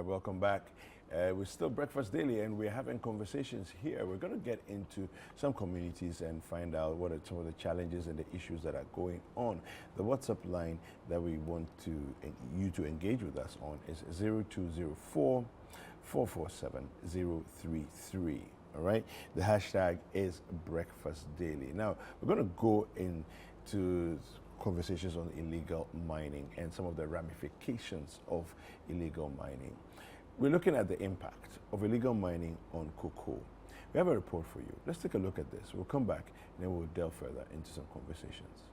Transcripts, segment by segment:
welcome back. We're still Breakfast Daily, and we're having conversations here. We're going to get into some communities and find out what are some of the challenges and the issues that are going on. The WhatsApp line that we want you to engage with us on is 0204 447 033. All right. The hashtag is Breakfast Daily. Now, we're going to go into conversations on illegal mining and some of the ramifications of illegal mining. We're looking at the impact of illegal mining on cocoa. We have a report for you. Let's take a look at this. We'll come back and then we'll delve further into some conversations.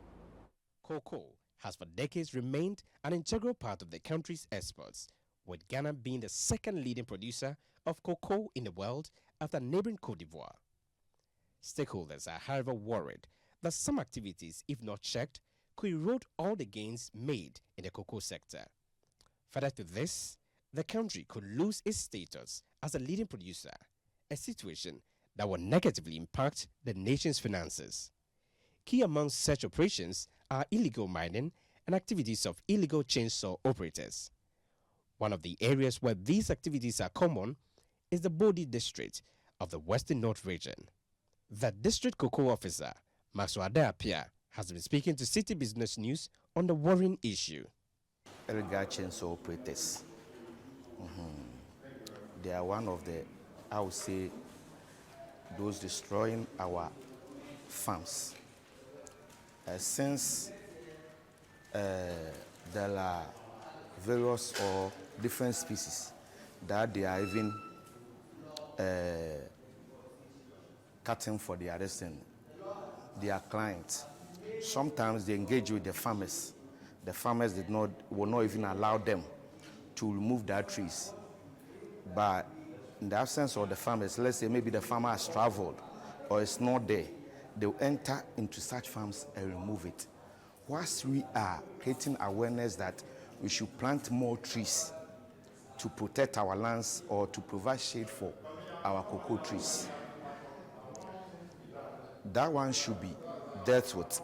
Cocoa has for decades remained an integral part of the country's exports, with Ghana being the second leading producer of cocoa in the world after neighboring Cote d'Ivoire. Stakeholders are, however, worried that some activities, if not checked, could erode all the gains made in the cocoa sector. Further to this, the country could lose its status as a leading producer, a situation that will negatively impact the nation's finances. Key among such operations are illegal mining and activities of illegal chainsaw operators. One of the areas where these activities are common is the Bodi district of the Western North region. The district cocoa officer, Maxwade Apia, has been speaking to Citi Business News on the worrying issue. Illegal chainsaw operators. They are one of the, I would say, those destroying our farms. Since there are various or different species that they are even cutting for their destiny, their clients. Sometimes they engage with the farmers. The farmers will not even allow them to remove their trees. But in the absence of the farmers, let's say maybe the farmer has traveled or it's not there, they will enter into such farms and remove it. Whilst we are creating awareness that we should plant more trees to protect our lands or to provide shade for our cocoa trees, that one should be dealt with.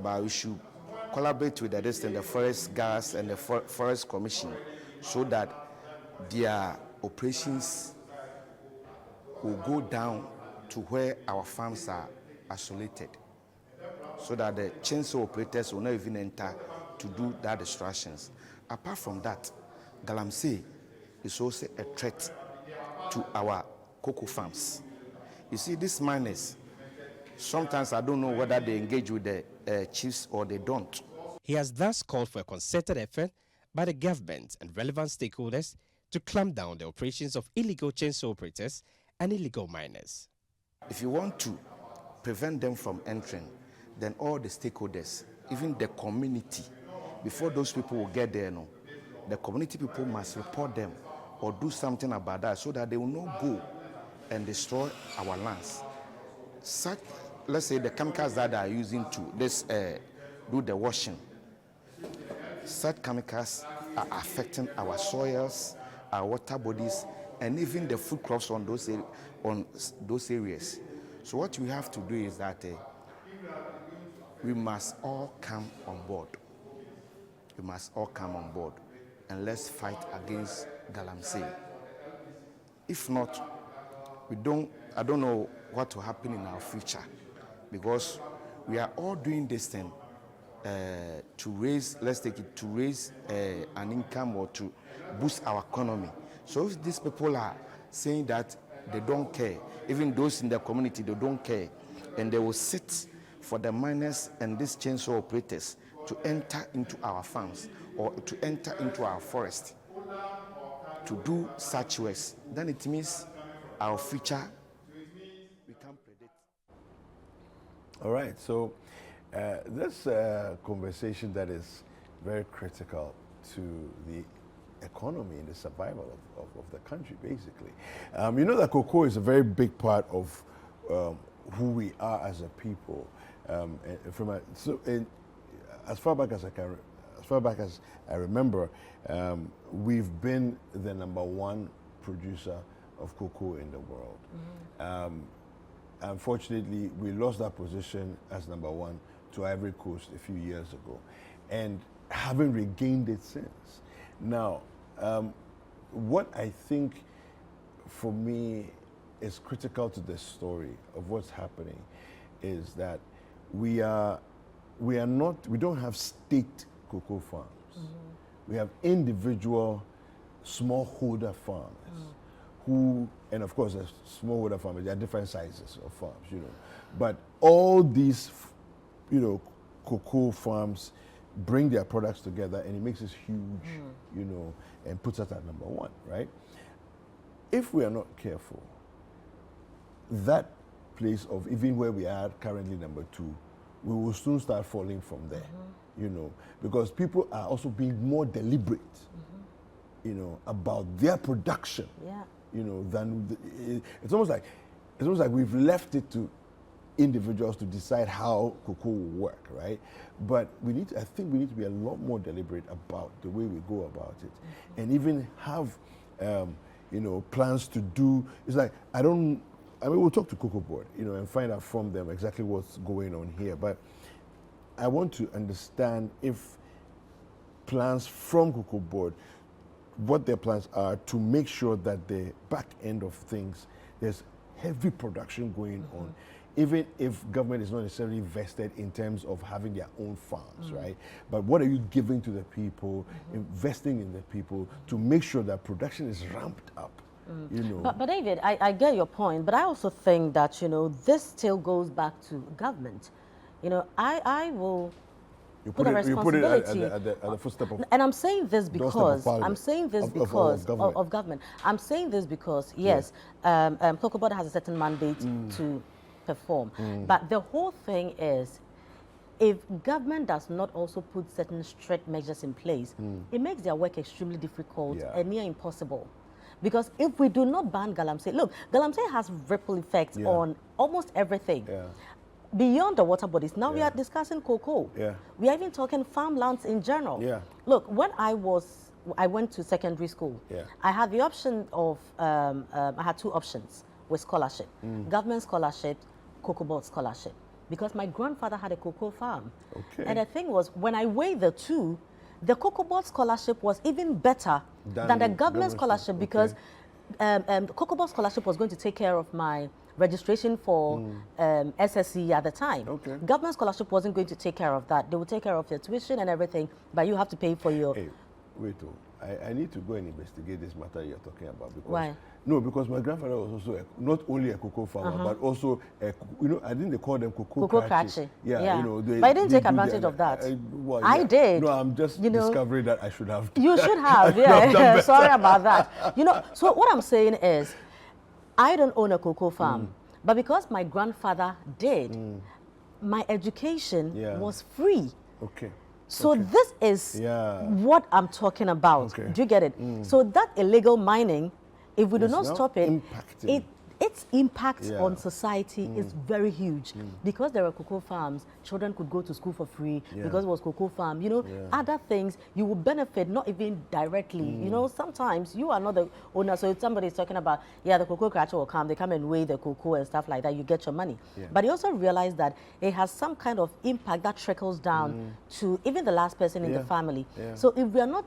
But we should collaborate with the forest guards and the forest commission so that their operations will go down to where our farms are isolated, so that the chainsaw operators will not even enter to do that destructions. Apart from that, galamsey is also a threat to our cocoa farms. You see, these miners, sometimes I don't know whether they engage with the chiefs or they don't. He has thus called for a concerted effort by the government and relevant stakeholders to clamp down the operations of illegal chainsaw operators and illegal miners. If you want to prevent them from entering, then all the stakeholders, even the community, before those people will get there, the community people must report them or do something about that so that they will not go and destroy our lands. Such, let's say the chemicals that they are using to do the washing, such chemicals are affecting our soils, our water bodies, and even the food crops on those areas. So what we have to do is that we must all come on board. We must all come on board and let's fight against galamsey. If not, I don't know what will happen in our future, because we are all doing this thing to raise, to raise an income or to boost our economy. So if these people are saying that they don't care, even those in the community, they don't care, and they will sit for the miners and these chainsaw operators to enter into our farms or to enter into our forest to do such works, then it means our future we can't predict. All right, so this conversation that is very critical to the economy and the survival of the country, basically. You know that cocoa is a very big part of who we are as a people. As far back as I remember, we've been the #1 producer of cocoa in the world. Unfortunately, we lost that position as #1 to Ivory Coast a few years ago, and haven't regained it since. Now, what I think for me is critical to this story of what's happening is that we don't have state cocoa farms. We have individual smallholder farmers who, and of course, as smallholder farmers, there are different sizes of farms, you know. But all these, you know, cocoa farms bring their products together, and it makes us huge, you know, and puts us at number one, right? If we are not careful, that place of even where we are currently number two, we will soon start falling from there, you know, because people are also being more deliberate, you know, about their production, you know, than it's almost like we've left it to individuals to decide how cocoa will work, right? But I think we need to be a lot more deliberate about the way we go about it, and even have, you know, plans to do. It's like we'll talk to Cocoa Board, you know, and find out from them exactly what's going on here. But I want to understand if plans from Cocoa Board, what their plans are to make sure that the back end of things, there's heavy production going on, even if government is not necessarily vested in terms of having their own farms, right? But what are you giving to the people, investing in the people to make sure that production is ramped up? You know. But David, I get your point, but I also think that, you know, this still goes back to government. You know, I will put a responsibility. You put it at the footstep of. And I'm saying this because of I'm saying this of because government. of government. I'm saying this because yes, Cocoa Board has a certain mandate to perform, but the whole thing is, if government does not also put certain strict measures in place, it makes their work extremely difficult and near impossible. Because if we do not ban galamsey, look, galamsey has ripple effects on almost everything. Beyond the water bodies, now we are discussing cocoa. We are even talking farmlands in general. Look, when I went to secondary school, I had the option of, I had two options with scholarship. Government scholarship, Cocoa Board scholarship. Because my grandfather had a cocoa farm. And the thing was, when I weighed the two, the Cocoa Board scholarship was even better than the government scholarship because Cocoa Board scholarship was going to take care of my registration for SSC at the time. Government scholarship wasn't going to take care of that. They would take care of your tuition and everything, but you have to pay for your... Hey, wait, I need to go and investigate this matter you're talking about. Because, why? No, because my grandfather was also not only a cocoa farmer, but also, you know, I think they call them cocoa crachi. Yeah. You know, but I didn't take advantage of that. Well, I did. No, I'm just discovering that I should have. You should have, yeah. Sorry about that. You know, so what I'm saying is, I don't own a cocoa farm, but because my grandfather did, my education was free. So this is what I'm talking about. Do you get it? So that illegal mining, if we do not stop it, its impact on society is very huge. Because there are cocoa farms, children could go to school for free because it was cocoa farm. You know, other things you will benefit, not even directly. You know, sometimes you are not the owner. So if somebody is talking about, the cocoa catcher will come, they come and weigh the cocoa and stuff like that, you get your money. But you also realize that it has some kind of impact that trickles down to even the last person in the family. So if we are not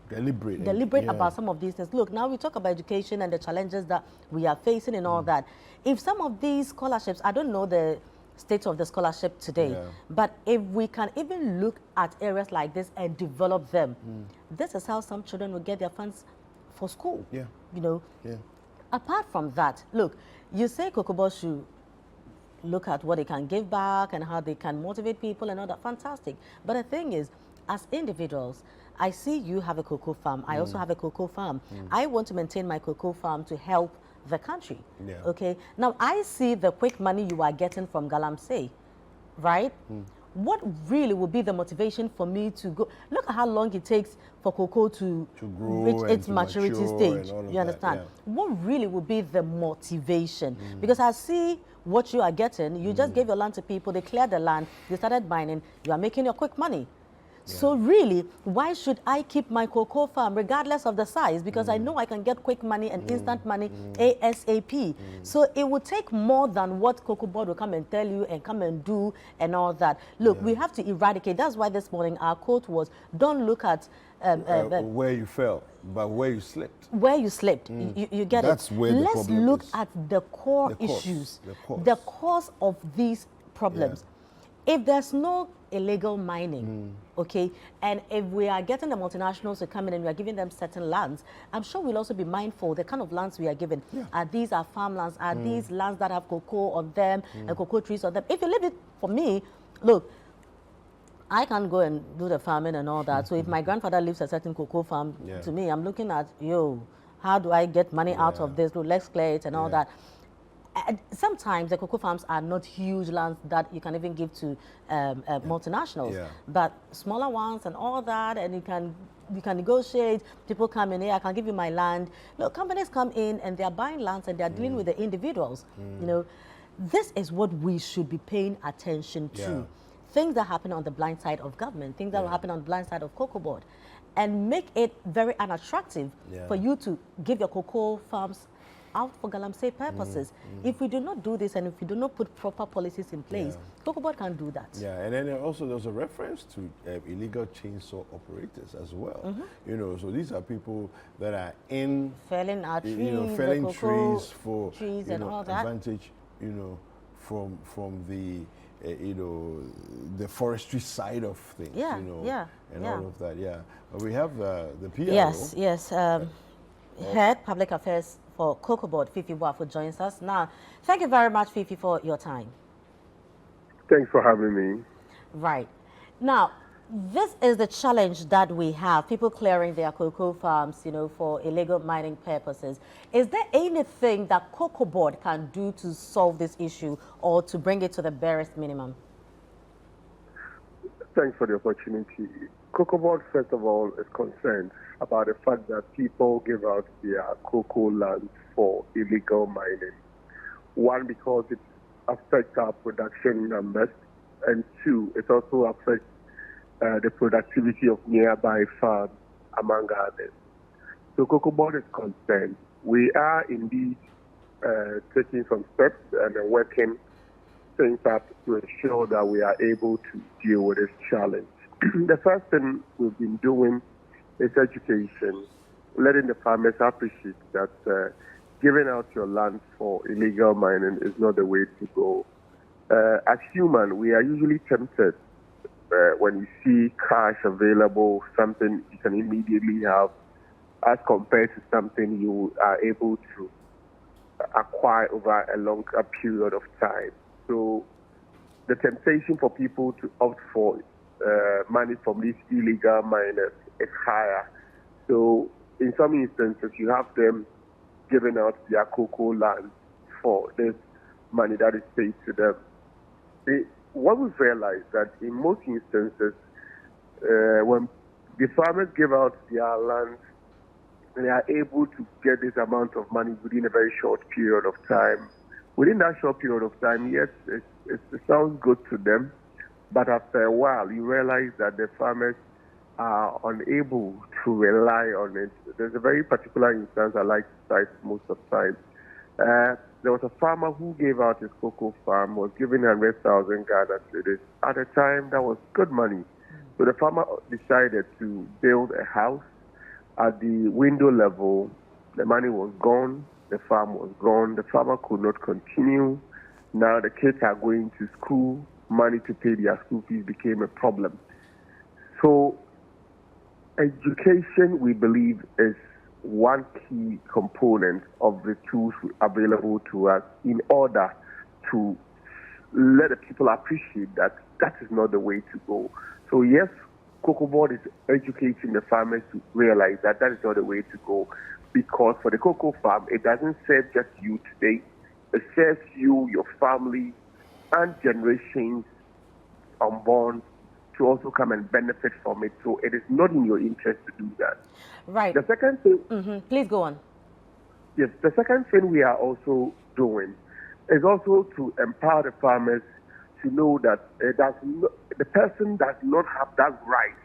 deliberate about some of these things. Look, now we talk about education and the challenges that we are facing and all that. If some of these scholarships, I don't know the state of the scholarship today, but if we can even look at areas like this and develop them, this is how some children will get their funds for school. You know. Apart from that, look, you say Cocoa Board should look at what they can give back and how they can motivate people and all that. Fantastic. But the thing is, as individuals, I see you have a cocoa farm. I also have a cocoa farm. I want to maintain my cocoa farm to help the country. Okay. Now I see the quick money you are getting from galamsey, right? What really will be the motivation for me to go? Look at how long it takes for cocoa to grow reach its to maturity stage. You understand? What really will be the motivation? Because I see what you are getting. You just gave your land to people. They cleared the land. They started mining. You are making your quick money. So really, why should I keep my cocoa farm regardless of the size? Because I know I can get quick money and instant money ASAP. So it would take more than what Cocoa Board will come and tell you and come and do and all that. Look, we have to eradicate. That's why this morning our quote was, don't look at where you fell, but where you slipped. Where you slipped, you get That's it. where the Let's problem look is. at the core The cause, issues, the cause. cause of these problems. If there's no illegal mining, okay, and if we are getting the multinationals to come in and we are giving them certain lands, I'm sure we'll also be mindful the kind of lands we are given. Are these our farmlands? Are these lands that have cocoa on them and cocoa trees on them? If you leave it for me, look, I can't go and do the farming and all that. So if my grandfather leaves a certain cocoa farm, to me, I'm looking at, how do I get money out of this? Look, let's clear it and all that. And sometimes the cocoa farms are not huge lands that you can even give to multinationals, but smaller ones and all that, and you can negotiate. People come in here, I can give you my land. Look, companies come in and they are buying lands and they are dealing with the individuals. This is what we should be paying attention to. Things that happen on the blind side of government, things that will happen on the blind side of cocoa board, and make it very unattractive for you to give your cocoa farms out for galamsey purposes. If we do not do this and if we do not put proper policies in place, cocoa board can't do that. Yeah, and then also there's a reference to illegal chainsaw operators as well. So these are people that are in felling our trees, felling trees for trees and all that. advantage, from the the forestry side of things. And all of that. But we have the PRO. Yes. Head Public Affairs for Cocoa Board, Fifi Boafo, joins us now. Thank you very much, Fifi, for your time. Thanks for having me. Right. Now, this is the challenge that we have, people clearing their cocoa farms, for illegal mining purposes. Is there anything that Cocoa Board can do to solve this issue or to bring it to the barest minimum? Thanks for the opportunity. Cocoa Board, first of all, is concerned about the fact that people give out their cocoa lands for illegal mining. One, because it affects our production numbers, and two, it also affects the productivity of nearby farms, among others. So Cocoa Board is concerned. We are indeed taking some steps and working things up to ensure that we are able to deal with this challenge. The first thing we've been doing is education, letting the farmers appreciate that giving out your land for illegal mining is not the way to go. As humans, we are usually tempted when we see cash available, something you can immediately have, as compared to something you are able to acquire over a longer period of time. So the temptation for people to opt for money from these illegal miners is higher. So in some instances, you have them giving out their cocoa land for this money that is paid to them. What we've realized that in most instances, when the farmers give out their land, they are able to get this amount of money within a very short period of time. Within that short period of time, yes, it sounds good to them, but after a while, you realize that the farmers are unable to rely on it. There's a very particular instance I like to cite most of the time. There was a farmer who gave out his cocoa farm, was given 100,000 Ghana cedis. At the time, that was good money. So the farmer decided to build a house. At the window level, the money was gone, the farm was gone, the farmer could not continue. Now the kids are going to school, money to pay their school fees became a problem. So education, we believe, is one key component of the tools available to us in order to let the people appreciate that that is not the way to go. So yes, Cocoa Board is educating the farmers to realize that that is not the way to go, because for the cocoa farm, it doesn't serve just you today. It serves you, your family, and generations unborn to also come and benefit from it. So it is not in your interest to do that. Right. The second thing... Please go on. Yes, the second thing we are also doing is also to empower the farmers to know that the person does not have that right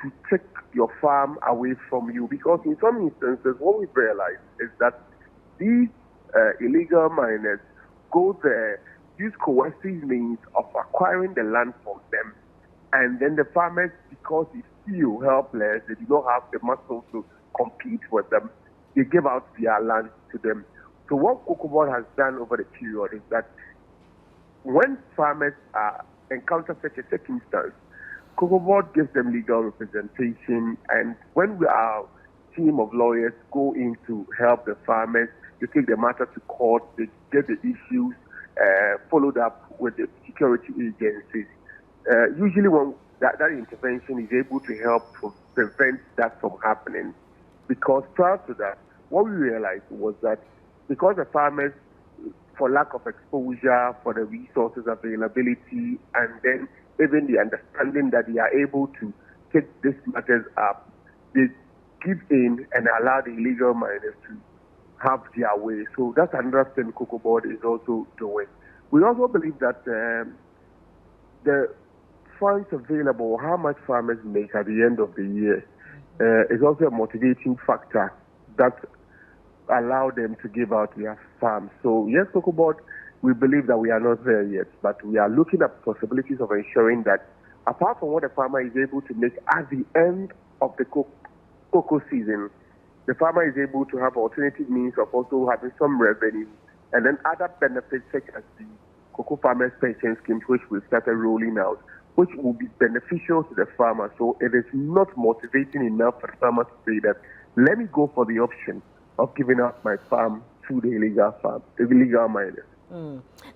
to take your farm away from you, because in some instances, what we've realized is that these illegal miners go there, use coercive means of acquiring the land from them, and then the farmers, because feel helpless, they do not have the muscle to compete with them, they give out their land to them. So what Cocoa Board has done over the period is that when farmers encounter such a circumstance, Cocoa Board gives them legal representation, and when our team of lawyers go in to help the farmers, they take the matter to court, they get the issues followed up with the security agencies. Usually when that intervention is able to help prevent that from happening, because prior to that, what we realized was that because the farmers, for lack of exposure, for the resources availability, and then even the understanding that they are able to take these matters up, they give in and allow the illegal miners to have their way. So that's another thing Cocoa Board is also doing. We also believe that the funds available, how much farmers make at the end of the year, is also a motivating factor that allow them to give out their farms. So yes, Cocoa Board, we believe that we are not there yet, but we are looking at possibilities of ensuring that apart from what the farmer is able to make at the end of the cocoa season, the farmer is able to have alternative means of also having some revenue, and then other benefits such as the Cocoa Farmers Pension Scheme, which we've started rolling out, which will be beneficial to the farmer. So it is not motivating enough for the farmer to say that, let me go for the option of giving up my farm to the illegal miners.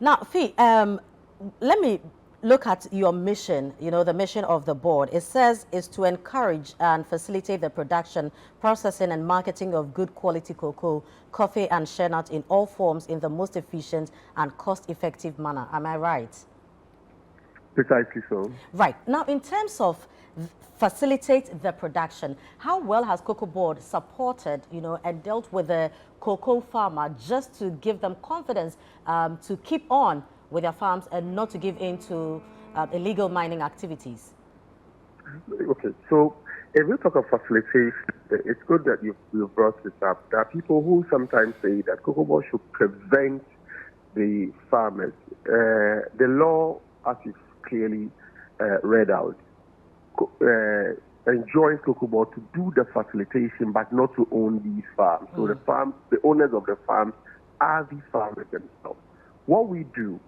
Now, Fee, let me look at your mission, the mission of the board. It says is to encourage and facilitate the production, processing and marketing of good quality cocoa, coffee and shea nut in all forms in the most efficient and cost-effective manner. Am I right? Precisely so. Right. Now, in terms of facilitate the production, how well has Cocoa Board supported, and dealt with the cocoa farmer just to give them confidence to keep on with their farms and not to give in to illegal mining activities? Okay, so if we talk of facilitation, it's good that you brought this up. There are people who sometimes say that Cocoa Board should prevent the farmers. The law, as you've clearly read out, enjoins Cocoa Board to do the facilitation but not to own these farms. So the owners of the farms are the farmers themselves. What we do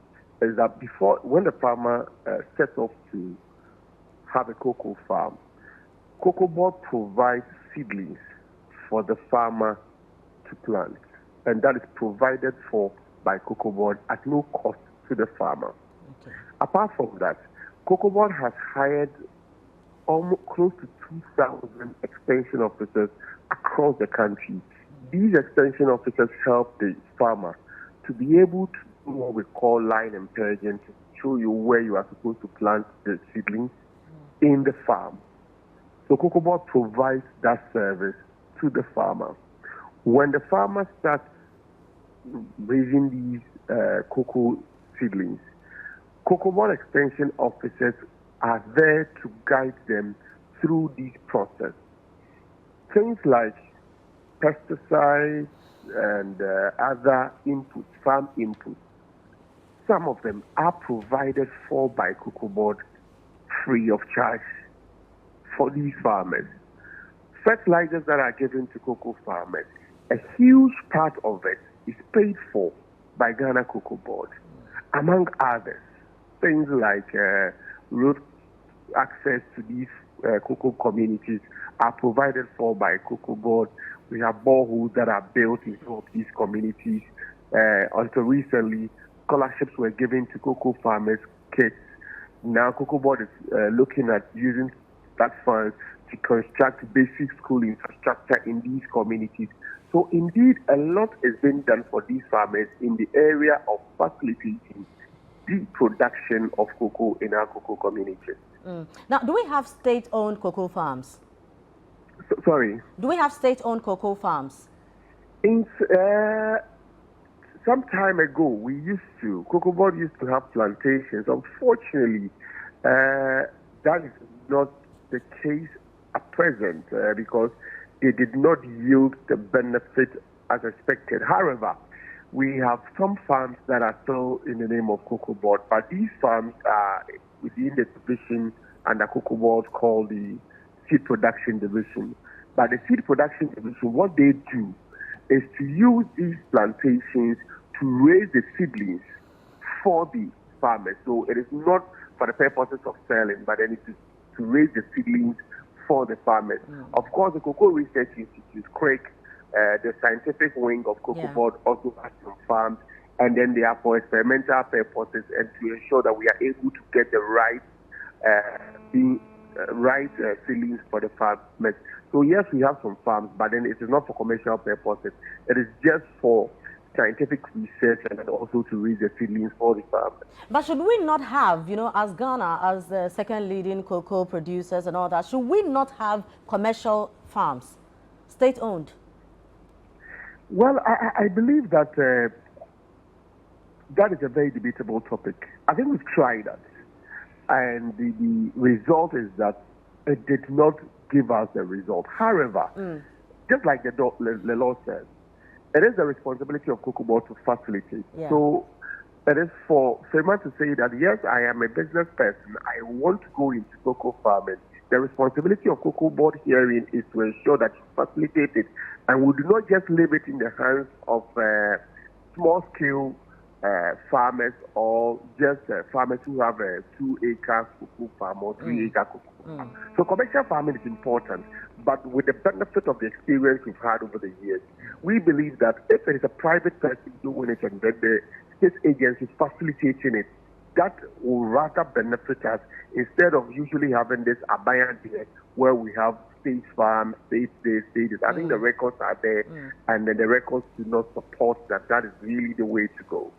is that when the farmer sets off to have a cocoa farm, Cocoa Board provides seedlings for the farmer to plant, and that is provided for by Cocoa Board at no cost to the farmer. Okay. Apart from that, Cocoa Board has hired almost close to 2,000 extension officers across the country. These extension officers help the farmer to be able to do what we call line impingement, to show you where you are supposed to plant the seedlings in the farm. So Cocoa Board provides that service to the farmer. When the farmer starts raising these cocoa seedlings, Cocoa Board extension officers are there to guide them through this process. Things like pesticides and other inputs, farm inputs, some of them are provided for by Cocoa Board free of charge for these farmers. Fertilizers that are given to cocoa farmers, a huge part of it is paid for by Ghana Cocoa Board, among others. Things like road access to these cocoa communities are provided for by Cocoa Board. We have boreholes that are built in some of these communities. Until recently, scholarships were given to cocoa farmers' kids. Now Cocoa Board is looking at using that funds to construct basic school infrastructure in these communities. So indeed, a lot is being done for these farmers in the area of facilitating the production of cocoa in our cocoa communities. Now, do we have state-owned cocoa farms? Sorry? Do we have state-owned cocoa farms? Some time ago, Cocoa Board used to have plantations. Unfortunately, that is not the case at present because they did not yield the benefit as expected. However, we have some farms that are still in the name of Cocoa Board, but these farms are within the division under Cocoa Board called the seed production division. But the seed production division, what they do is to use these plantations to raise the seedlings for the farmers. So it is not for the purposes of selling, but then it is to raise the seedlings for the farmers. Of course, the Cocoa Research Institute, CREC, the scientific wing of Cocoa Board, also has some farms, and then they are for experimental purposes and to ensure that we are able to get the right seedlings for the farmers. So yes, we have some farms, but then it is not for commercial purposes. It is just for scientific research and then also to raise the seedlings for the farmers. But should we not have, as Ghana, as the second leading cocoa producers and all that, should we not have commercial farms, state-owned? Well, I believe that that is a very debatable topic. I think we've tried that. And the result is that it did not give us the result. However, just like the law says, it is the responsibility of Cocoa Board to facilitate. Yeah. So it is for FEMA to say that, yes, I am a business person. I want to go into cocoa farming. The responsibility of Cocoa Board herein is to ensure that you facilitate it. And we do not just leave it in the hands of small-scale farmers or just farmers who have a 2-acre cocoa farm or 3-acre cocoa farm. So commercial farming is important, but with the benefit of the experience we've had over the years, we believe that if it is a private person doing it and then the state agency facilitating it, that will rather benefit us instead of usually having this abandoned where we have state farm, state this, state this. I think the records are there, and then the records do not support that. That is really the way to go.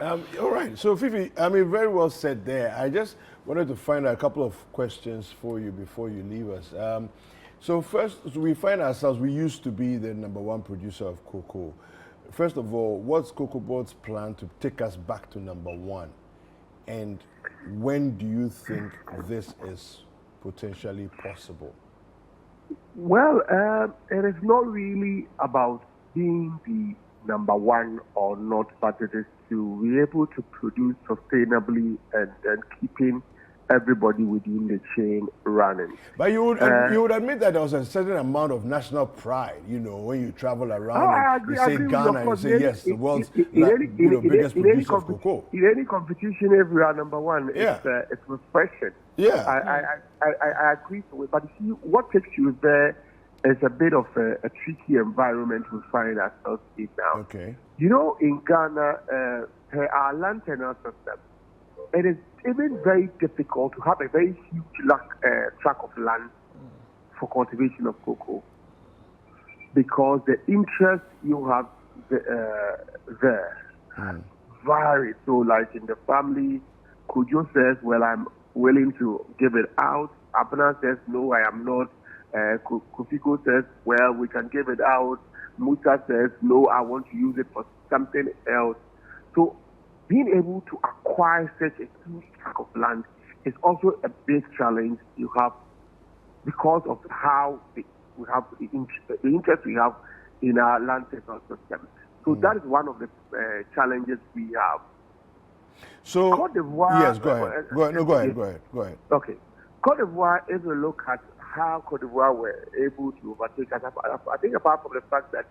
All right. So, Fifi, I mean, very well said there. I just wanted to find out a couple of questions for you before you leave us. So first, we find ourselves, we used to be the #1 producer of cocoa. First of all, what's Cocoa Board's plan to take us back to #1? And when do you think this is potentially possible? Well, it is not really about being the #1 or not, but it is to be able to produce sustainably and keeping everybody within the chain running. But you would admit that there was a certain amount of national pride, when you travel around and you say Ghana and you say, yes, the world's biggest producer of cocoa. In any competition, if we are #1, it's refreshing. Yeah. I agree with it. But you see, what takes you there is a bit of a tricky environment we find ourselves in now. Okay. In Ghana, our land tenure system, it is even very difficult to have a very huge tract of land for cultivation of cocoa because the interest you have there varies. So, like in the family, Kujo says, well, I'm willing to give it out. Abner says, no, I am not. Kofiko says, well, we can give it out. Musa says, no, I want to use it for something else. So being able to acquire such a huge tract of land is also a big challenge you have because of how we have the interest we have in our land tenure system. So that is one of the challenges we have. So, Cote d'Ivoire, yes, go ahead. Go ahead. Okay. Cote d'Ivoire, if we look at how Cote d'Ivoire were able to overtake us, I think apart from the fact that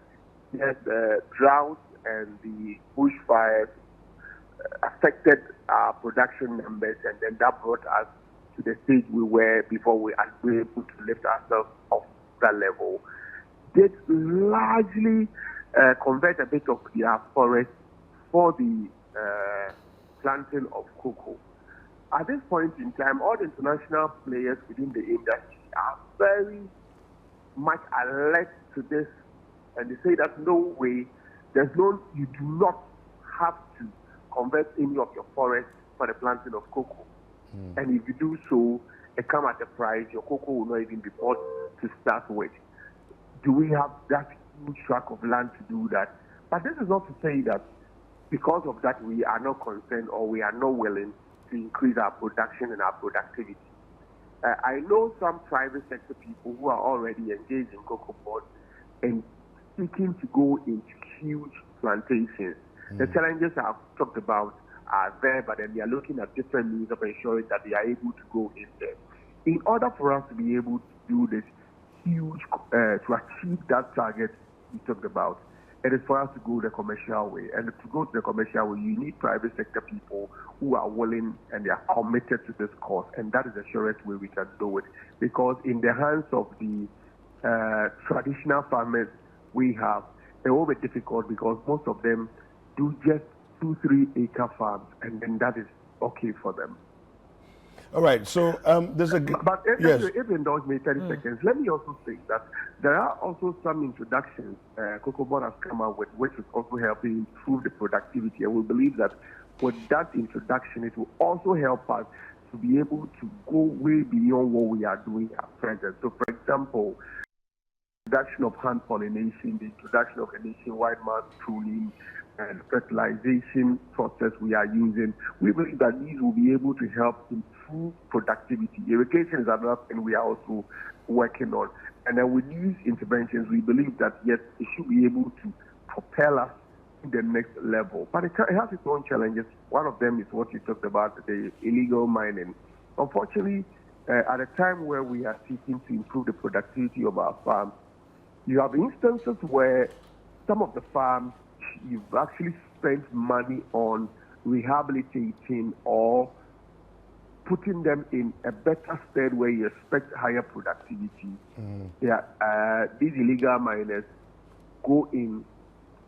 yes, the drought and the bushfires affected our production numbers, and then that brought us to the stage we were before we were able to lift ourselves off that level. They largely convert a bit of their forest for the planting of cocoa. At this point in time, all the international players within the industry are very much alert to this, and they say that no way, you do not have to convert any of your forest for the planting of cocoa. And if you do so, it comes at a price. Your cocoa will not even be bought to start with. Do we have that huge tract of land to do that? But this is not to say that because of that we are not concerned or we are not willing to increase our production and our productivity. I know some private sector people who are already engaged in Cocoa Board and seeking to go into huge plantations. The challenges I've talked about are there, but then they are looking at different means of ensuring that they are able to go in there. In order for us to be able to do this huge, to achieve that target we talked about, it is for us to go the commercial way. And to go to the commercial way, you need private sector people who are willing and they are committed to this cause. And that is the surest way we can do it. Because in the hands of the traditional farmers we have, it will be difficult because most of them do just 2-3 acre farms, and then that is okay for them. All right, so there's a... But if you indulge me 30 seconds, let me also say that there are also some introductions Cocoa Board has come out with, which is also helping improve the productivity. And we believe that with that introduction, it will also help us to be able to go way beyond what we are doing at present. So, for example, the introduction of hand pollination, the introduction of a nationwide mass pruning, and fertilization process we are using, we believe that these will be able to help improve productivity. Irrigation is another thing we are also working on. And then with these interventions, we believe that, yes, it should be able to propel us to the next level. But it has its own challenges. One of them is what you talked about, the illegal mining. Unfortunately, at a time where we are seeking to improve the productivity of our farms, you have instances where some of the farms you've actually spent money on rehabilitating or putting them in a better state where you expect higher productivity. These illegal miners go in,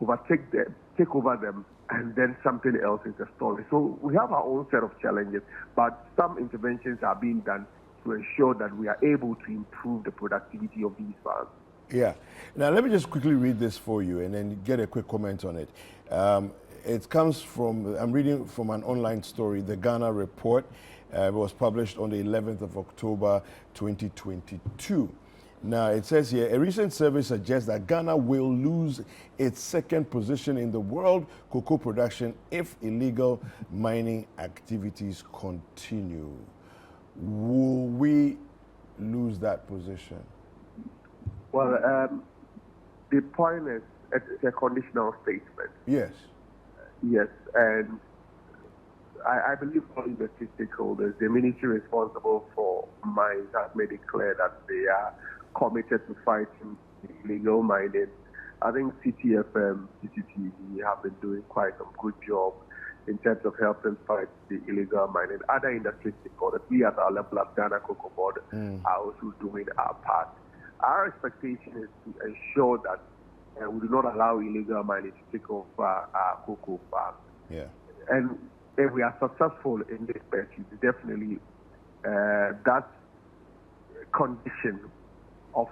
overtake them, take over them, and then something else is the story. So we have our own set of challenges, but some interventions are being done to ensure that we are able to improve the productivity of these farms. Yeah. Now, let me just quickly read this for you and then get a quick comment on it. It comes from, I'm reading from an online story, the Ghana Report. It was published on the 11th of October, 2022. Now, it says here, a recent survey suggests that Ghana will lose its second position in the world cocoa production if illegal mining activities continue. Will we lose that position? Well, the point is, it's a conditional statement. Yes. Yes, and I believe all industry stakeholders, the ministry responsible for mines, has made it clear that they are committed to fighting illegal mining. I think Citi have been doing quite a good job in terms of helping fight the illegal mining. Other industry stakeholders, we at our level at Ghana Cocoa Board, are also doing our part. Our expectation is to ensure that we do not allow illegal mining to take over our cocoa farms. Yeah. And if we are successful in this pursuit, definitely that condition of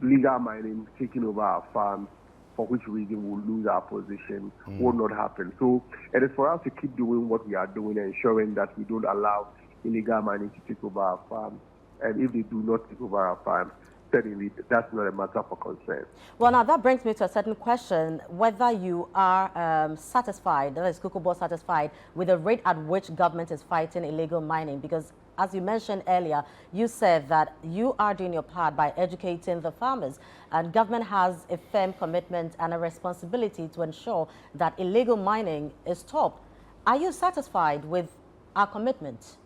legal mining taking over our farms, for which reason we'll lose our position, will not happen. So it is for us to keep doing what we are doing, ensuring that we don't allow illegal mining to take over our farms. And if they do not take over our farms, certainly that's not a matter for concern. Well, now that brings me to a certain question, whether you are satisfied, that is Cocoa Board satisfied, with the rate at which government is fighting illegal mining. Because as you mentioned earlier, you said that you are doing your part by educating the farmers, and government has a firm commitment and a responsibility to ensure that illegal mining is stopped. Are you satisfied with our commitment?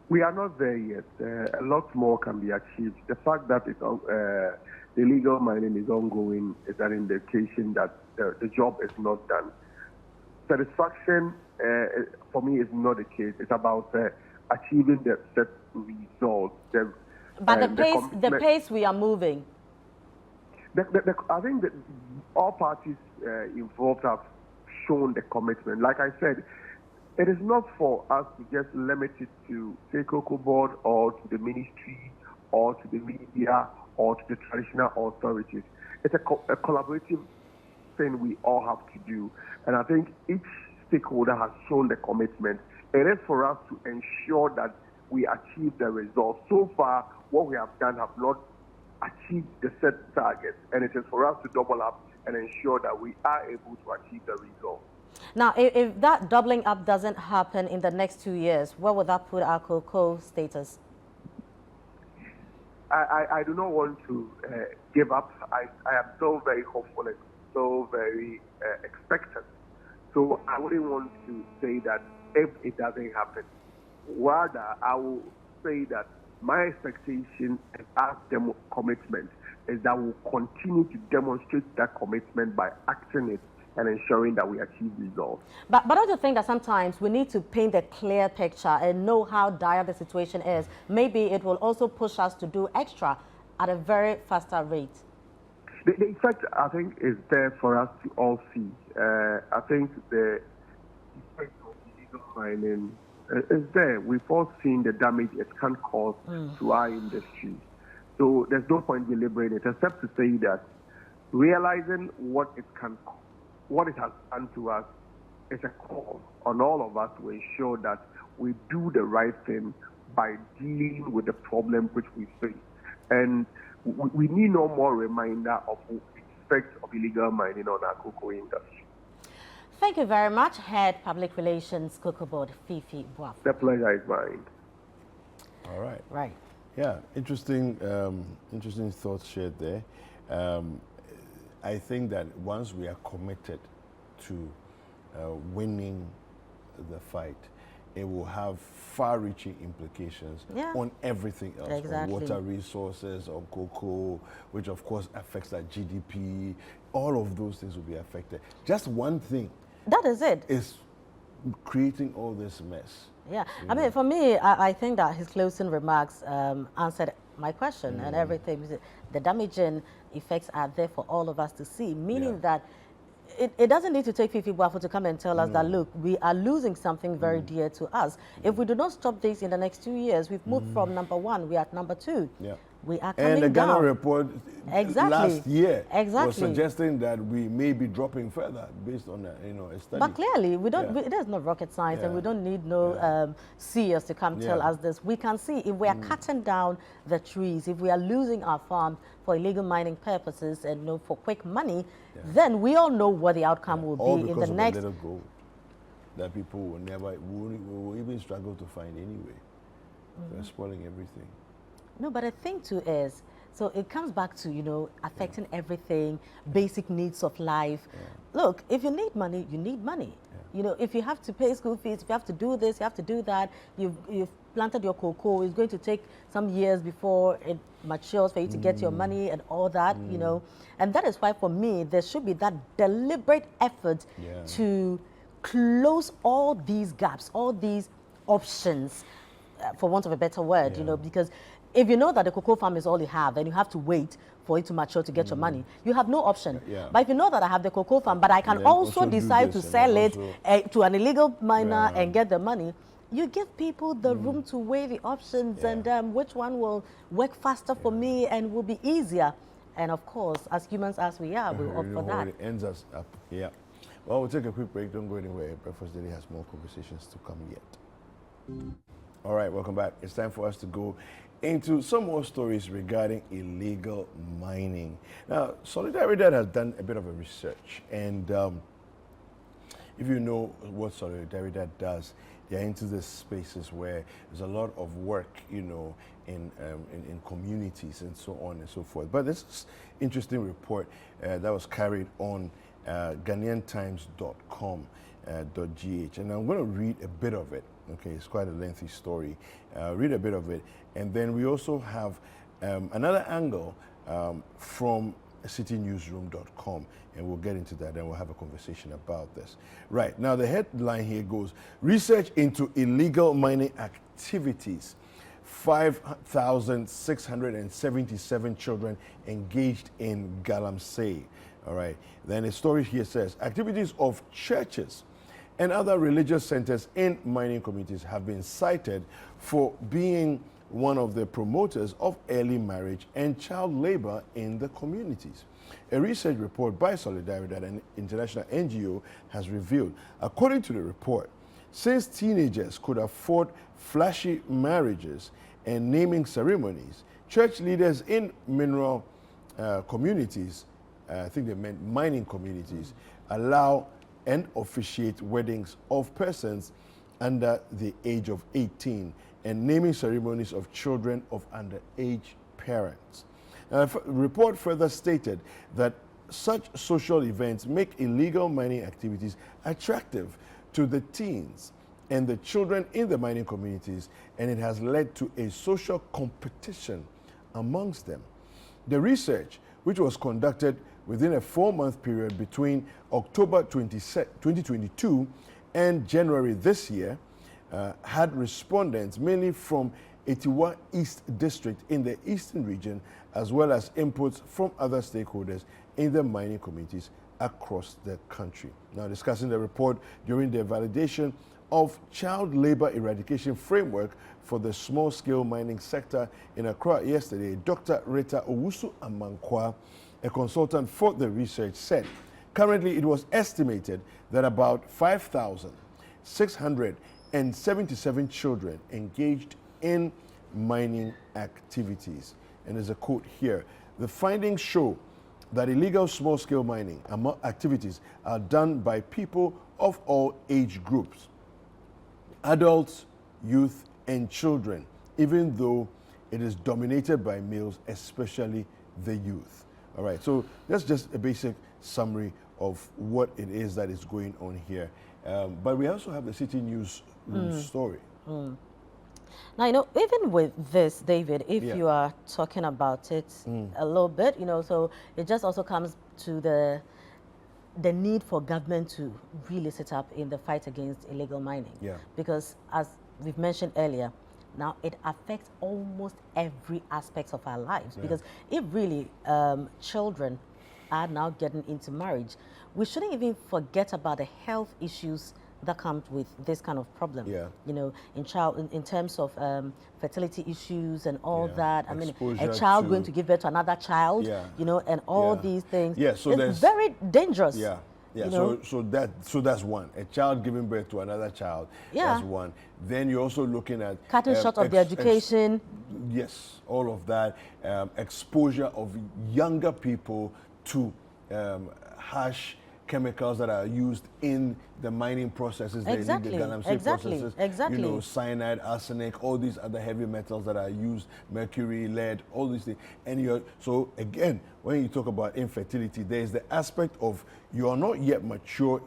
We are not there yet. A lot more can be achieved. The fact that illegal mining is ongoing is an indication that the job is not done. Satisfaction, for me, is not the case. It's about achieving the set results. But the pace we are moving. I think that all parties involved have shown the commitment. Like I said, it is not for us to just limit it to, say, Cocoa Board or to the ministry or to the media or to the traditional authorities. It's a collaborative thing we all have to do. And I think each stakeholder has shown the commitment. It is for us to ensure that we achieve the results. So far, what we have done have not achieved the set targets. And it is for us to double up and ensure that we are able to achieve the results. Now, if that doubling up doesn't happen in the next 2 years, where would that put our cocoa status? I do not want to give up. I am so very hopeful and so very expectant. So I wouldn't want to say that if it doesn't happen. Rather, I will say that My expectation and our commitment is that we'll continue to demonstrate that commitment by acting it and ensuring that we achieve results. But don't you think that sometimes we need to paint a clear picture and know how dire the situation is? Maybe it will also push us to do extra at a very faster rate. The effect, I think, is there for us to all see. I think the effect of illegal mining is there. We've all seen the damage it can cause to our industry. So there's no point deliberating it, except to say that realizing what it has done to us is a call on all of us to ensure that we do the right thing by dealing with the problem which we face. And we need no more reminder of the effects of illegal mining on our cocoa industry. Thank you very much, Head Public Relations, Cocoa Board, Fifi Boafo. The pleasure is mine. All right. Right. Yeah, interesting thoughts shared there. I think that once we are committed to winning the fight, it will have far-reaching implications on everything else, on water resources, on cocoa, which of course affects our GDP. All of those things will be affected. Just one thing. That is it. Is creating all this mess. Yeah, I mean, for me, I think that his closing remarks answered my question and everything. The damaging effects are there for all of us to see, meaning that it doesn't need to take Fifi Boafo to come and tell us that, look, we are losing something very dear to us. If we do not stop this in the next 2 years, we've moved from number 1, we are at number 2. Yeah. We are coming down. And the Ghana report last year was suggesting that we may be dropping further based on a study. But clearly, we don't. It is not rocket science, and we don't need no seers to come tell us this. We can see if we are cutting down the trees, if we are losing our farms for illegal mining purposes and for quick money, then we all know what the outcome will be in the next. All because of the little gold that people will even struggle to find anyway. They're spoiling everything. No, but the thing too is, so it comes back to, affecting everything, basic needs of life. Look, if you need money, you need money. If you have to pay school fees, if you have to do this, you have to do that, you've planted your cocoa, it's going to take some years before it matures for you to get your money and all that, And that is why, for me, there should be that deliberate effort to close all these gaps, all these options, for want of a better word, because if you know that the cocoa farm is all you have and you have to wait for it to mature to get your money, you have no option. But if you know that I have the cocoa farm, but I can also decide to sell it to an illegal miner and get the money, you give people the room to weigh the options and which one will work faster for me and will be easier. And of course, as humans as we are, we'll opt for that. It ends us up. Yeah. Well, we'll take a quick break. Don't go anywhere. Breakfast Daily has more conversations to come yet. All right, welcome back. It's time for us to go into some more stories regarding illegal mining. Now, Solidaridad has done a bit of a research, and if you know what Solidaridad does, they're into the spaces where there's a lot of work, in communities and so on and so forth. But this interesting report that was carried on GhanaianTimes.com.gh, and I'm going to read a bit of it. Okay, it's quite a lengthy story. Read a bit of it, and then we also have another angle from CitiNewsroom.com, and we'll get into that, and we'll have a conversation about this. Right, now the headline here goes, research into illegal mining activities. 5,677 children engaged in Galamsey. All right, then the story here says, activities of churches and other religious centers in mining communities have been cited for being one of the promoters of early marriage and child labor in the communities. A research report by Solidaridad, an international NGO, has revealed, according to the report, since teenagers could afford flashy marriages and naming ceremonies, church leaders in mineral communities, I think they meant mining communities, allow and officiate weddings of persons under the age of 18 and naming ceremonies of children of underage parents. The report further stated that such social events make illegal mining activities attractive to the teens and the children in the mining communities, and it has led to a social competition amongst them. The research, which was conducted within a 4-month period between October 2022 and January this year, had respondents mainly from Etiwa East District in the Eastern region, as well as inputs from other stakeholders in the mining communities across the country. Now, discussing the report during the validation of child labor eradication framework for the small-scale mining sector in Accra yesterday, Dr. Rita Owusu Amankwa, a consultant for the research, said currently it was estimated that about 5,677 children engaged in mining activities. And there's a quote here: the findings show that illegal small-scale mining activities are done by people of all age groups, adults, youth, and children, even though it is dominated by males, especially the youth. All right, so that's just a basic summary of what it is that is going on here. But we also have the Citi Newsroom story. Now, even with this, David, if you are talking about it a little bit, so it just also comes to the need for government to really sit up in the fight against illegal mining. Yeah. Because as we've mentioned earlier, now it affects almost every aspect of our lives. Yeah. Because if really children are now getting into marriage, we shouldn't even forget about the health issues that comes with this kind of problem. Yeah. In terms of fertility issues and all that. I mean, Exposure a child to- going to give birth to another child, Yeah. And all Yeah. these things. Yeah, so it's there's- very dangerous. Yeah. Yeah, you know? so that's one. A child giving birth to another child, Yeah. that's one. Then you're also looking at Cutting short of their education. Yes, all of that. Exposure of younger people to harsh chemicals that are used in the mining processes, Exactly, the galamsey exactly, processes, exactly. cyanide, arsenic, all these other heavy metals that are used, mercury, lead, all these things. And so again, when you talk about infertility, there is the aspect of you are not yet mature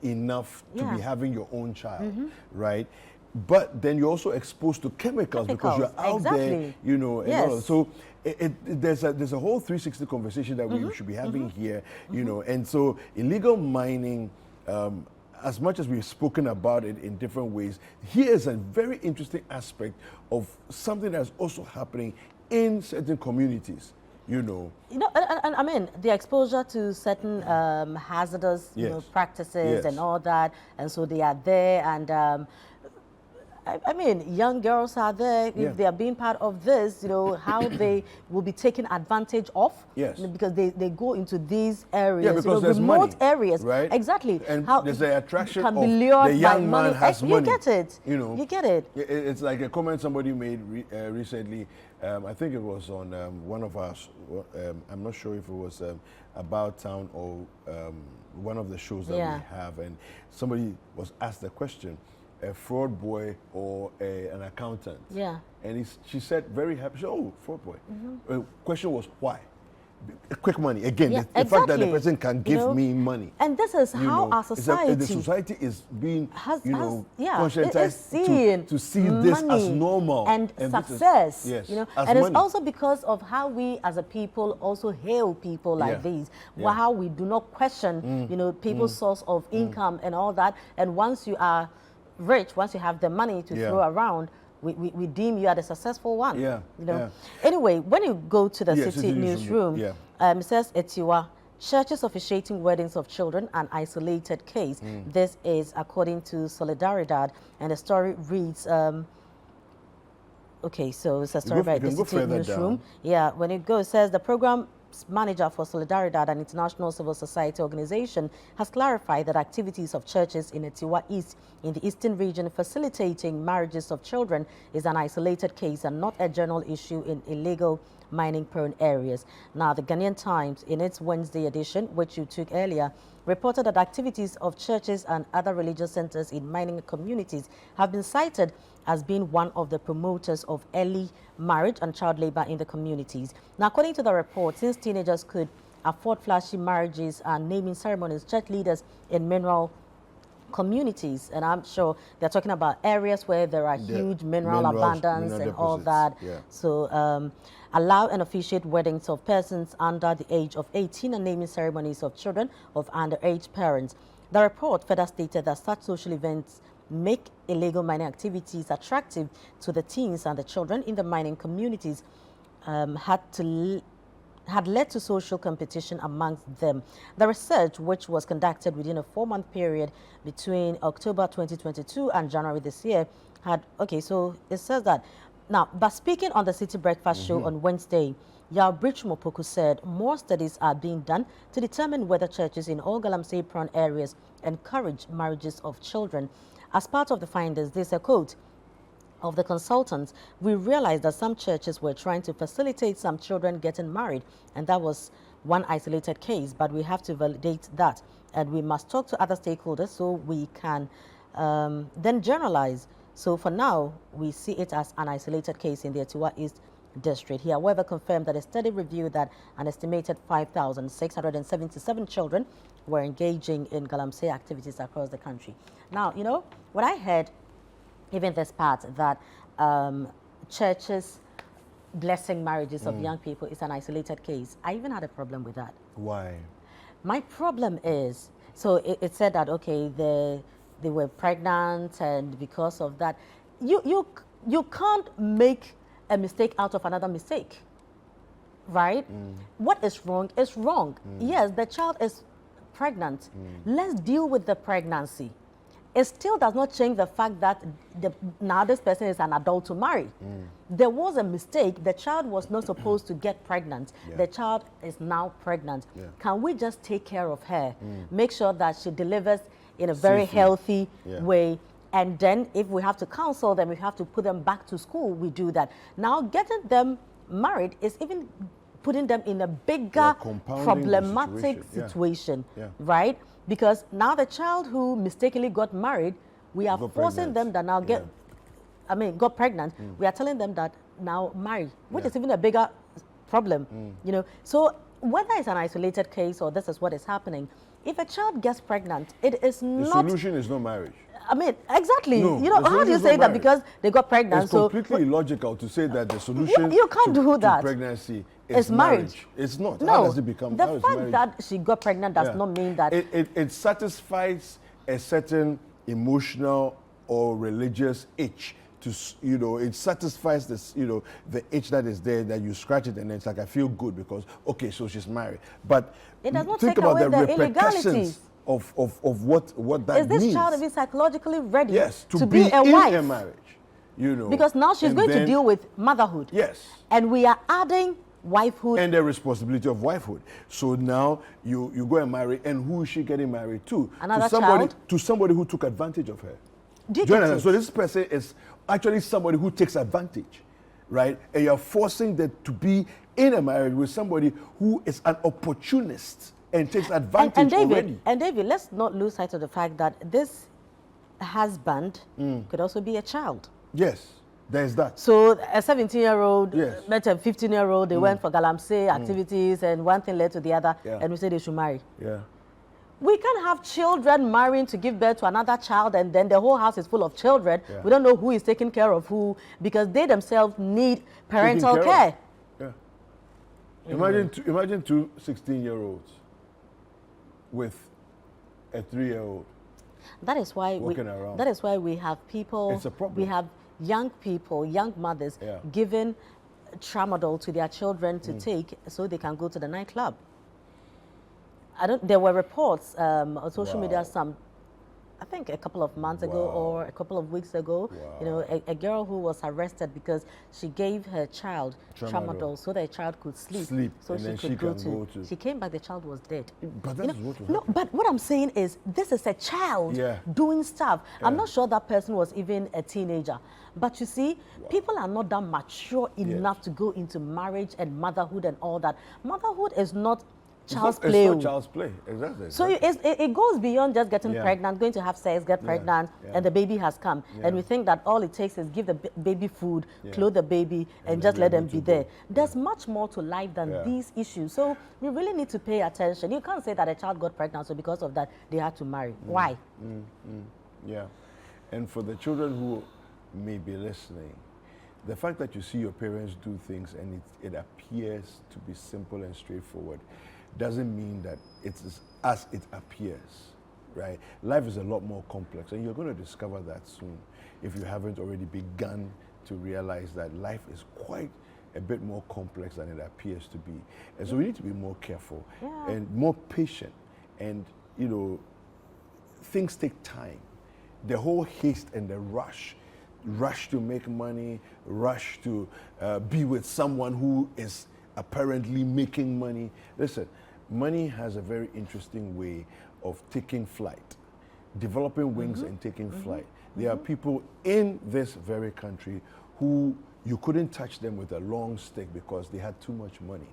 enough to be having your own child, right? But then you're also exposed to chemicals because you're out there, exactly. and all. Yes. So there's a whole 360 conversation that we should be having here, and so illegal mining, as much as we've spoken about it in different ways, here is a very interesting aspect of something that's also happening in certain communities, and I mean, the exposure to certain hazardous Yes. practices Yes. and all that, and so they are there, and I mean, young girls are there, Yeah. if they are being part of this, how they will be taken advantage of. Yes. Because they go into these areas, Yeah, because there's remote money, areas. right? Exactly. And How there's the attraction can of be lured the by young money. man has money. You get it. You get it. It's like a comment somebody made recently. I think it was on one of our, I'm not sure if it was About Town or one of the shows that Yeah. we have, and somebody was asked the question, a fraud boy or an accountant? Yeah. And she said very happy, she said, oh, fraud boy. Question was why? Quick money. Again, Yeah, the fact that the exactly. person can give me money. And this is how our society the society is being, it is seeing to see this as money normal and this is- success. yes, as as it's money. also because of how we as a people also hail people like Yeah. these. Yeah. How we do not question, people's source of income and all that. And once you are rich, once you have the money to Yeah. throw around, we deem you are the successful one. Yeah, yeah. Anyway, when you go to the Yeah, Citi Citi Newsroom, yeah. it says Etiwa, churches officiating weddings of children, an isolated case. This is according to Solidaridad, and the story reads, okay, so it's a story go- by you the can go Citi further Newsroom. down. Yeah, when it goes, it says the program manager for Solidaridad, an international civil society organization, has clarified that activities of churches in Etiwa East in the eastern region facilitating marriages of children is an isolated case and not a general issue in illegal mining-prone areas. Now, the Ghanaian Times, in its Wednesday edition, which you took earlier, reported that activities of churches and other religious centers in mining communities have been cited as being one of the promoters of early marriage and child labor in the communities. Now, according to the report, since teenagers could afford flashy marriages and naming ceremonies, church leaders in mineral communities, and I'm sure they're talking about areas where there are huge mineral abundance and all that. Yeah. So allow and officiate weddings of persons under the age of 18 and naming ceremonies of children of underage parents. The report further stated that such social events make illegal mining activities attractive to the teens and the children in the mining communities, had led to social competition amongst them. The research, which was conducted within a 4-month period between October 2022 and January this year, so it says that. Now, but speaking on the Citi Breakfast Show on Wednesday, Yao-Bridge Mopoku said more studies are being done to determine whether churches in all Galamsey-prone areas encourage marriages of children. As part of the findings, there's a quote of the consultants: "We realized that some churches were trying to facilitate some children getting married, and that was one isolated case, but we have to validate that, and we must talk to other stakeholders so we can then generalize. So for now, we see it as an isolated case in the Etiwa East District." He, however, confirmed that a study revealed that an estimated 5,677 children were engaging in Galamsey activities across the country. Now, you know, when I heard even this part that churches blessing marriages of young people is an isolated case, I even had a problem with that. Why? My problem is, so it said that, okay, they were pregnant, and because of that, you can't make a mistake out of another mistake, right? What is wrong is wrong. Yes, the child is pregnant. Let's deal with the pregnancy. It still does not change the fact that now this person is an adult to marry. There was a mistake. The child was not supposed to get pregnant. The child is now pregnant. Can we just take care of her? Make sure that she delivers in a very healthy way. And then if we have to counsel them, we have to put them back to school, we do that. Now getting them married is even putting them in a bigger problematic situation, right? Because now the child who mistakenly got married, we are forcing them that now got pregnant. We are telling them that now marry, which is even a bigger problem, you know. So whether it's an isolated case or this is what is happening, if a child gets pregnant, it is not... The solution is not marriage. I mean, exactly. No, you know, how do you say that because they got pregnant? It's completely illogical to say that the solution you can't do that. To pregnancy is marriage. It's not. No, how does it become? The fact that she got pregnant does not mean that... It satisfies a certain emotional or religious itch. You know, it satisfies this, you know, the itch that is there, that you scratch it and it's like, I feel good because, okay, so she's married. But it does not think take about away the the repercussions of what that means. Is this child even psychologically ready to be a wife? In a marriage, you know. Because now she's going to deal with motherhood. Yes. And we are adding wifehood. And the responsibility of wifehood. So now you go and marry, and who is she getting married to? Another child? To somebody who took advantage of her. So this person is actually somebody who takes advantage, right? And you're forcing them to be in a marriage with somebody who is an opportunist and takes advantage already. And David, let's not lose sight of the fact that this husband could also be a child. Yes, there's that. So a 17-year-old met a 15-year-old, they went for Galamsey activities, and one thing led to the other, and we said they should marry. Yeah. We can't have children marrying to give birth to another child, and then the whole house is full of children. We don't know who is taking care of who, because they themselves need parental care. Yeah. Imagine two 16-year-olds with a 3-year-old. That is why we have people. It's a problem. We have young people, young mothers, giving tramadol to their children to take so they can go to the nightclub. There were reports on social media I think a couple of months ago or a couple of weeks ago, you know, a girl who was arrested because she gave her child tramadol so that the child could sleep. So she could go to. She came back, the child was dead. But that's what was no, but what I'm saying is, this is a child doing stuff. I'm not sure that person was even a teenager. But you see, people are not that mature enough to go into marriage and motherhood and all that. Motherhood is not child's It's play. not child's play, exactly. So it goes beyond just getting Yeah. pregnant, going to have sex, get pregnant, yeah. and the baby has come. Yeah. And we think that all it takes is give the baby food, Yeah. clothe the baby, and then just we let are them good be to there. go. There's much more to life than Yeah. these issues. So we really need to pay attention. You can't say that a child got pregnant, so because of that, they had to marry. Why? Yeah. And for the children who may be listening, the fact that you see your parents do things and it appears to be simple and straightforward doesn't mean that it's as it appears, right? Life is a lot more complex, and you're going to discover that soon if you haven't already begun to realize that life is quite a bit more complex than it appears to be. And so we need to be more careful and more patient. And, you know, things take time. The whole haste and the rush to make money, rush to be with someone who is apparently making money. Listen, money has a very interesting way of taking flight, developing wings and taking flight. There are people in this very country who you couldn't touch them with a long stick because they had too much money.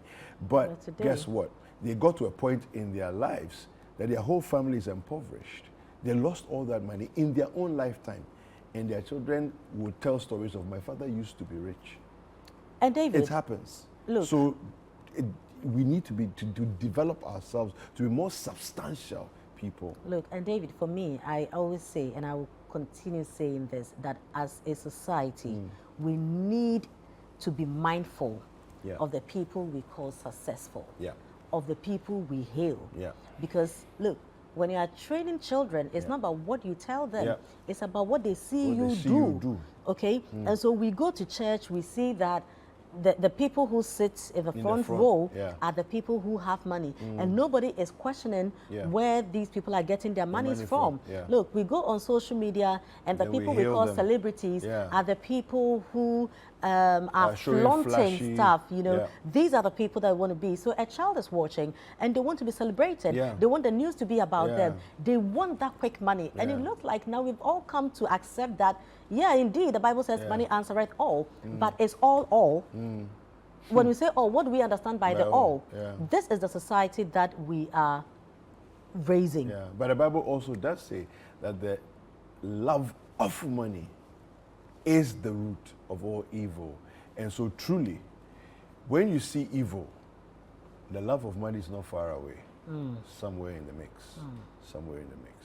But guess what? They got to a point in their lives that their whole family is impoverished. They lost all that money in their own lifetime. And their children will tell stories of, my father used to be rich. And David, it happens. Look, so we need to develop ourselves to be more substantial people. Look, and David, for me, I always say, and I will continue saying this, that as a society, we need to be mindful of the people we call successful, of the people we hail. Because, look, when you are training children, it's not about what you tell them. It's about what they see you do. Okay? And so we go to church, we see that the people who sit in the front row are the people who have money. And nobody is questioning where these people are getting their money from. Look, we go on social media, and the people we call celebrities are the people who are flaunting stuff, you know. These are the people that want to be. So a child is watching, and they want to be celebrated. They want the news to be about them. They want that quick money. And it looks like now we've all come to accept that, yeah, indeed, the Bible says money answereth all, but it's all. When we say all, what do we understand by the all? This is the society that we are raising. But the Bible also does say that the love of money is the root of all evil. And so truly, when you see evil, the love of money is not far away. Somewhere in the mix. Somewhere in the mix.